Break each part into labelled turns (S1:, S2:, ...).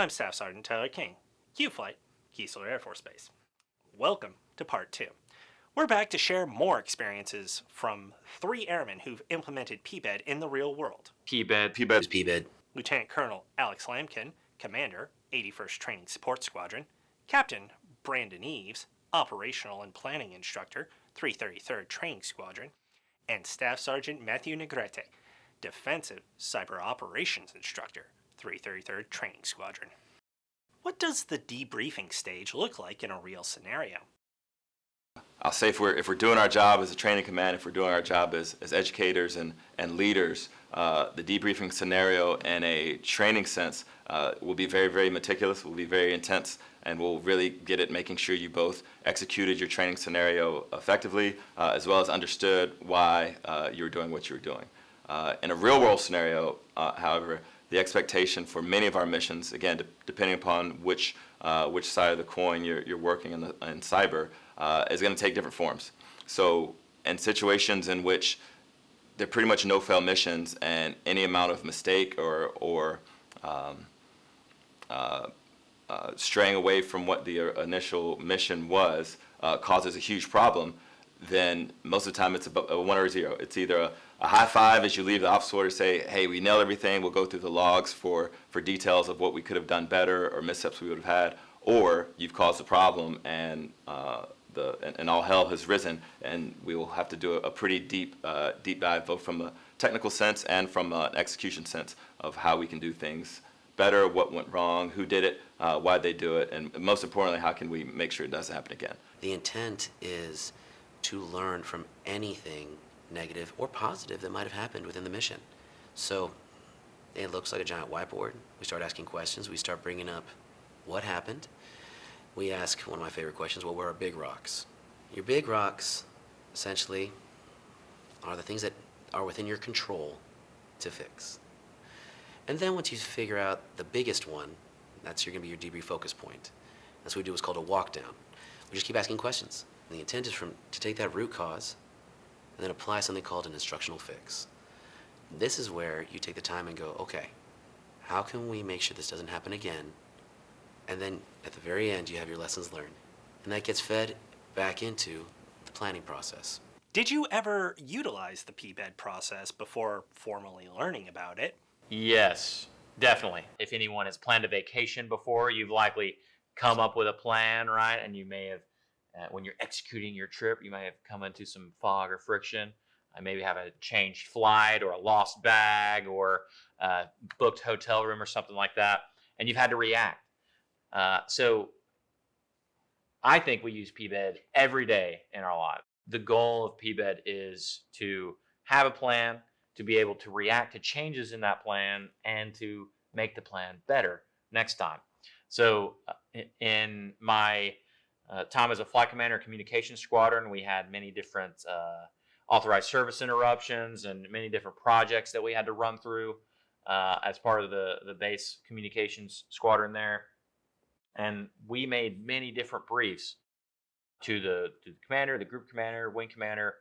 S1: I'm Staff Sergeant Tyler King, Q-Flight, Keesler Air Force Base. Welcome to Part 2. We're back to share more experiences from 3 airmen who've implemented PBED in the real world.
S2: PBED.
S1: Lieutenant Colonel Alex Lamkin, Commander, 81st Training Support Squadron. Captain Brandon Eves, Operational and Planning Instructor, 333rd Training Squadron. And Staff Sergeant Matthew Negrete, Defensive Cyber Operations Instructor, 333rd Training Squadron. What does the debriefing stage look like in a real scenario?
S3: I'll say if we're doing our job as a training command, if we're doing our job as educators and leaders, the debriefing scenario in a training sense will be very, very meticulous, will be very intense, and will really get at making sure you both executed your training scenario effectively, as well as understood why you were doing what you were doing. In a real world scenario, however, the expectation for many of our missions, again, depending upon which side of the coin you're working in cyber, is going to take different forms. So in situations in which there are pretty much no-fail missions and any amount of mistake or straying away from what the initial mission was causes a huge problem, then most of the time it's a 1 or a 0. It's either a high five as you leave the ops floor to say, hey, we nailed everything, we'll go through the logs for details of what we could have done better or missteps we would have had, or you've caused a problem and all hell has risen, and we will have to do a pretty deep dive, both from a technical sense and from an execution sense of how we can do things better, what went wrong, who did it, why'd they do it, and most importantly, how can we make sure it doesn't happen again.
S2: The intent is to learn from anything negative or positive that might have happened within the mission. So it looks like a giant whiteboard. We start asking questions. We start bringing up what happened. We ask one of my favorite questions, what were our big rocks? Your big rocks, essentially, are the things that are within your control to fix. And then once you figure out the biggest one, that's going to be your debrief focus point. That's what we do what's called a walk down. We just keep asking questions. And the intent is to take that root cause and then apply something called an instructional fix. This is where you take the time and go, okay, how can we make sure this doesn't happen again? And then at the very end, you have your lessons learned. And that gets fed back into the planning process.
S1: Did you ever utilize the PBED process before formally learning about it?
S4: Yes, definitely. If anyone has planned a vacation before, you've likely come up with a plan, right? And you may have, when you're executing your trip, you may have come into some fog or friction. Maybe have a changed flight or a lost bag or a booked hotel room or something like that, and you've had to react. So I think we use PBED every day in our life. The goal of PBED is to have a plan, to be able to react to changes in that plan, and to make the plan better next time. So in my time as a flight commander communications squadron, we had many different authorized service interruptions and many different projects that we had to run through as part of the base communications squadron there. And we made many different briefs to the commander, the group commander, wing commander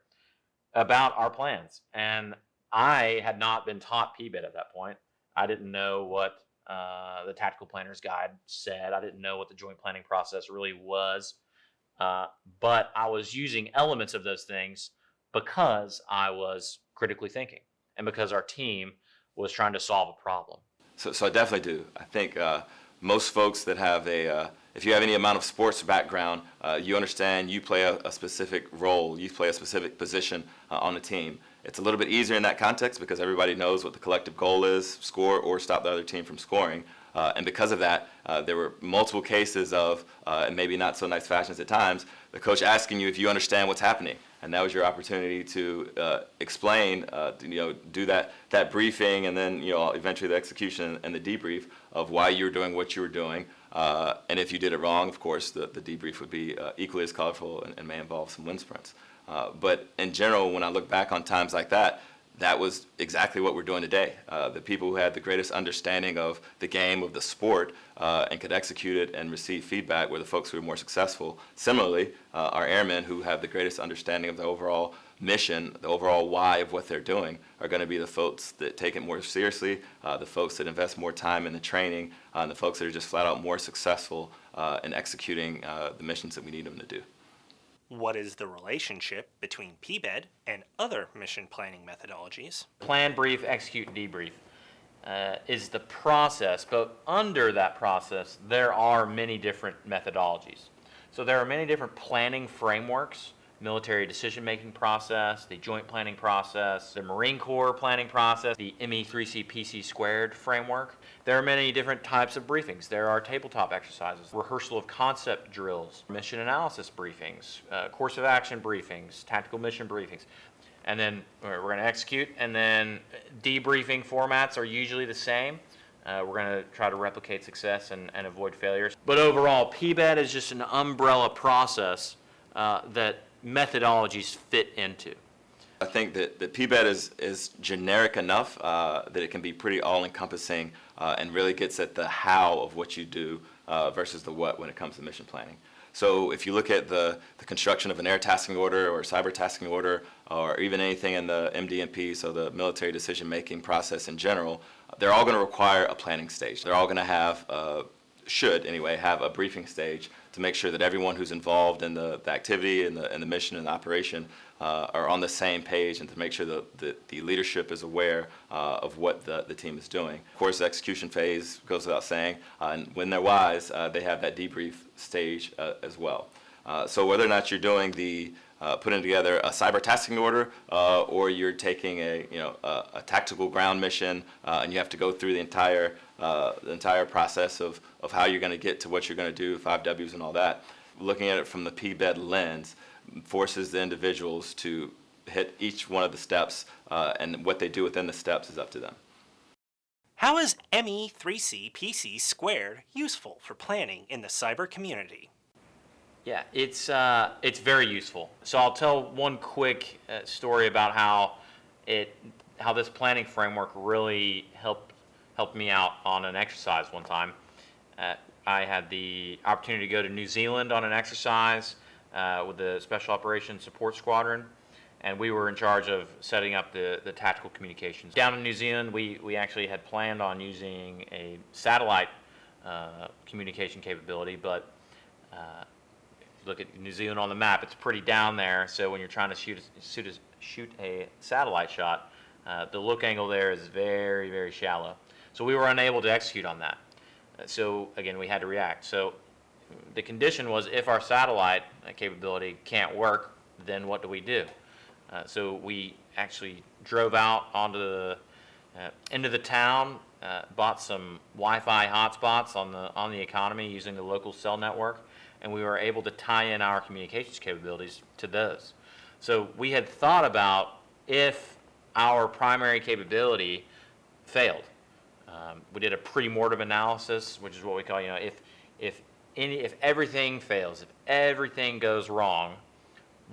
S4: about our plans. And I had not been taught PBED at that point. I didn't know what the Tactical Planner's Guide said. I didn't know what the joint planning process really was. But I was using elements of those things because I was critically thinking and because our team was trying to solve a problem.
S3: So I definitely do. I think most folks that have if you have any amount of sports background, you understand you play a specific role, you play a specific position on the team. It's a little bit easier in that context because everybody knows what the collective goal is, score or stop the other team from scoring. And because of that, there were multiple cases of, and maybe not so nice fashions at times, the coach asking you if you understand what's happening. And that was your opportunity to explain, do that briefing and then, eventually the execution and the debrief of why you were doing what you were doing. And if you did it wrong, of course, the debrief would be equally as colorful and may involve some wind sprints. But in general, when I look back on times like that, that was exactly what we're doing today. The people who had the greatest understanding of the game, of the sport, and could execute it and receive feedback were the folks who were more successful. Similarly, our airmen who have the greatest understanding of the overall mission, the overall why of what they're doing, are going to be the folks that take it more seriously, the folks that invest more time in the training, and the folks that are just flat out more successful in executing the missions that we need them to do.
S1: What is the relationship between PBED and other mission planning methodologies?
S4: Plan, brief, execute, debrief is the process, but under that process, there are many different methodologies. So there are many different planning frameworks: military decision-making process, the joint planning process, the Marine Corps planning process, the ME3C-PC² framework. There are many different types of briefings. There are tabletop exercises, rehearsal of concept drills, mission analysis briefings, course of action briefings, tactical mission briefings. And then we're going to execute, and then debriefing formats are usually the same. We're going to try to replicate success and avoid failures. But overall, PBED is just an umbrella process that methodologies fit into.
S3: I think that PBED is generic enough that it can be pretty all-encompassing and really gets at the how of what you do versus the what when it comes to mission planning. So if you look at the construction of an air tasking order or cyber tasking order, or even anything in the MDMP, so the military decision-making process in general, they're all going to require a planning stage. They're all going to have, should anyway, have a briefing stage to make sure that everyone who's involved in the activity and the mission and the operation are on the same page, and to make sure that the leadership is aware of what the team is doing. Of course, the execution phase goes without saying, and when they're wise, they have that debrief stage as well. So whether or not you're doing putting together a cyber tasking order, or you're taking a tactical ground mission, and you have to go through the entire process of how you're going to get to what you're going to do, 5 Ws and all that, looking at it from the PBED lens forces the individuals to hit each one of the steps, and what they do within the steps is up to them.
S1: How is ME3C-PC² useful for planning in the cyber community?
S4: Yeah, it's very useful. So I'll tell one quick story about how this planning framework really helped me out on an exercise one time. I had the opportunity to go to New Zealand on an exercise with the Special Operations Support Squadron, and we were in charge of setting up the tactical communications. Down in New Zealand, we actually had planned on using a satellite communication capability, but look at New Zealand on the map, it's pretty down there, so when you're trying to shoot a satellite shot, the look angle there is very, very shallow. So we were unable to execute on that. So again, we had to react. So the condition was, if our satellite capability can't work, then what do we do? So we actually drove out onto into the town, bought some Wi-Fi hotspots on the economy using the local cell network, and we were able to tie in our communications capabilities to those. So we had thought about if our primary capability failed. We did a pre-mortem analysis, which is what we call, if everything fails, if everything goes wrong,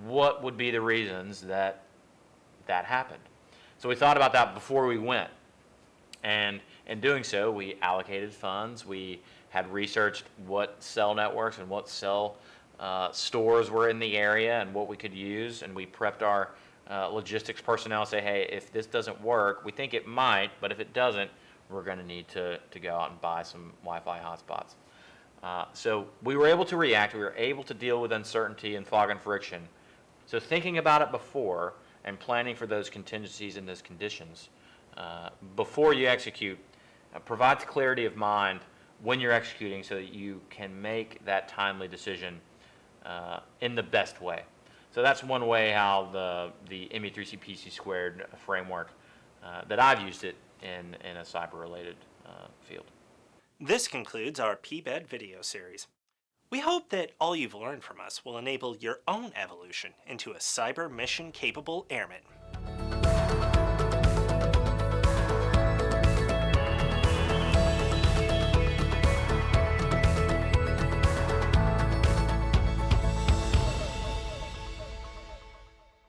S4: what would be the reasons that happened? So we thought about that before we went, and in doing so, we allocated funds. We had researched what cell networks and what cell stores were in the area and what we could use, and we prepped our logistics personnel, say, hey, if this doesn't work, we think it might, but if it doesn't, we're going to need to go out and buy some Wi-Fi hotspots. So we were able to react. We were able to deal with uncertainty and fog and friction. So thinking about it before and planning for those contingencies and those conditions before you execute provides clarity of mind when you're executing, so that you can make that timely decision in the best way. So that's one way how the ME3C-PC² framework that I've used it in a cyber-related field.
S1: This concludes our PBED video series. We hope that all you've learned from us will enable your own evolution into a cyber mission-capable airman.